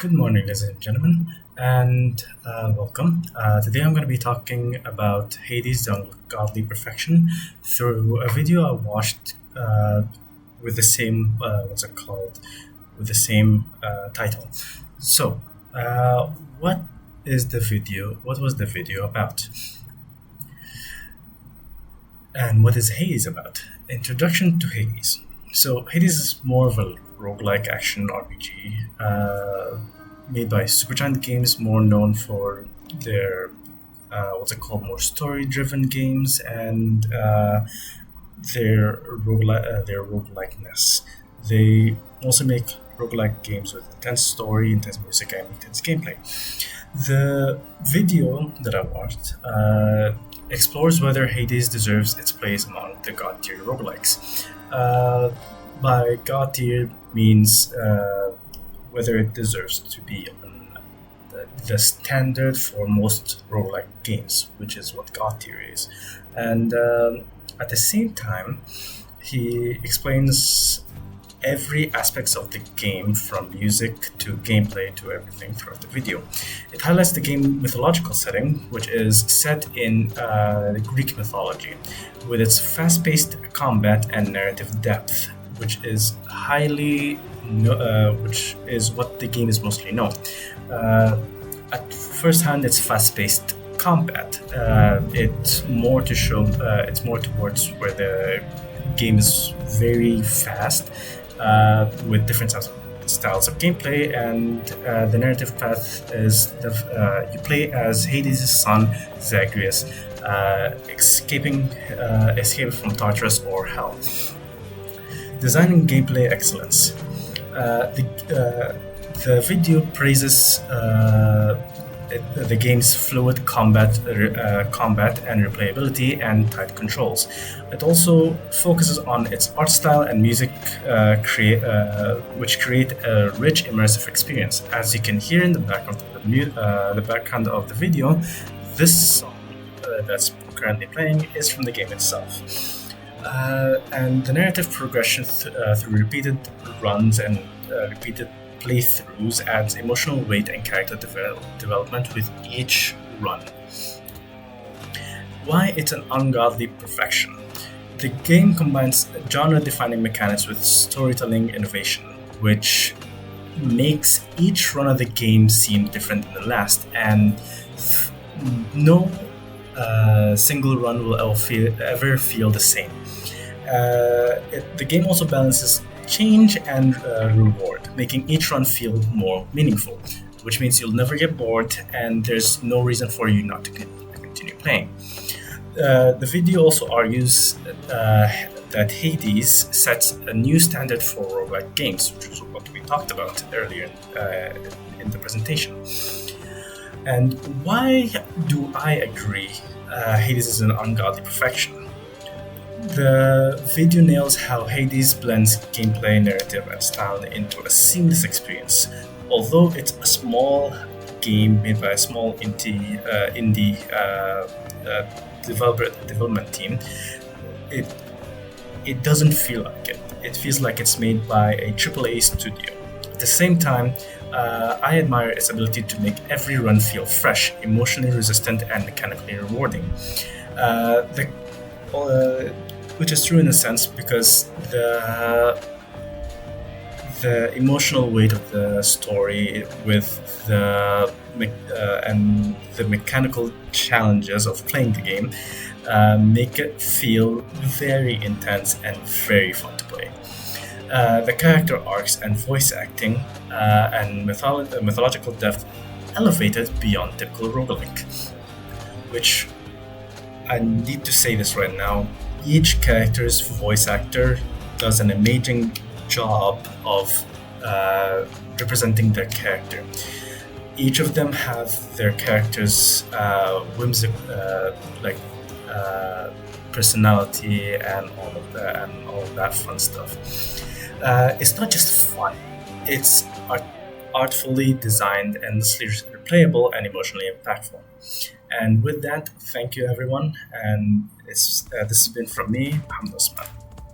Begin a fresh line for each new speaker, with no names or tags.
Good morning, ladies and gentlemen, and welcome. Today I'm going to be talking about Hades' Ungodly Perfection through a video I watched with the same, what's it called, with the same title. So, what is the video? What was the video about? And what is Hades about? Introduction to Hades. So Hades is more of a roguelike action RPG made by Supergiant Games, more known for their more story-driven games and their roguelikeness. They also make roguelike games with intense story, intense music, and intense gameplay. The video that I watched explores whether Hades deserves its place among the god tier roguelikes. By god tier means whether it deserves to be on the standard for most roguelike games, which is what god tier is. And at the same time, he explains every aspects of the game, from music to gameplay to everything, throughout the video. It highlights the game mythological setting, which is set in Greek mythology, with its fast-paced combat and narrative depth, which is which is what the game is mostly known. At first hand, it's fast-paced combat. It's more towards where the game is very fast, with different styles of gameplay, and the narrative path is you play as Hades' son Zagreus, escaping from Tartarus or Hell. Design and gameplay excellence. The video praises the game's fluid combat and replayability and tight controls. It also focuses on its art style and music, which create a rich immersive experience. As you can hear in the background of the video, this song that's currently playing is from the game itself. And the narrative progression through repeated runs and repeated playthroughs adds emotional weight and character development with each run. Why it's an ungodly perfection? The game combines genre-defining mechanics with storytelling innovation, which makes each run of the game seem different than the last, and no single run will ever feel the same. The game also balances change and reward, making each run feel more meaningful, which means you'll never get bored and there's no reason for you not to continue playing. The video also argues that Hades sets a new standard for roguelike games, which is what we talked about earlier in the presentation. And why do I agree Hades is an ungodly perfection? The video nails how Hades blends gameplay, narrative, and style into a seamless experience. Although it's a small game made by a small indie development team, it doesn't feel like it. It feels like it's made by a AAA studio. At the same time, I admire its ability to make every run feel fresh, emotionally resistant, and mechanically rewarding. Which is true in a sense, because the emotional weight of the story with the mechanical challenges of playing the game make it feel very intense and very fun to play. The character arcs and voice acting and mythological depth elevated beyond typical roguelike, which I need to say this right now. Each character's voice actor does an amazing job of representing their character. Each of them have their character's personality and all of that fun stuff. It's not just fun; it's artfully designed, endlessly replayable, and emotionally impactful. And with that, thank you everyone, and this has been from me, MOHAMEDOSMAN.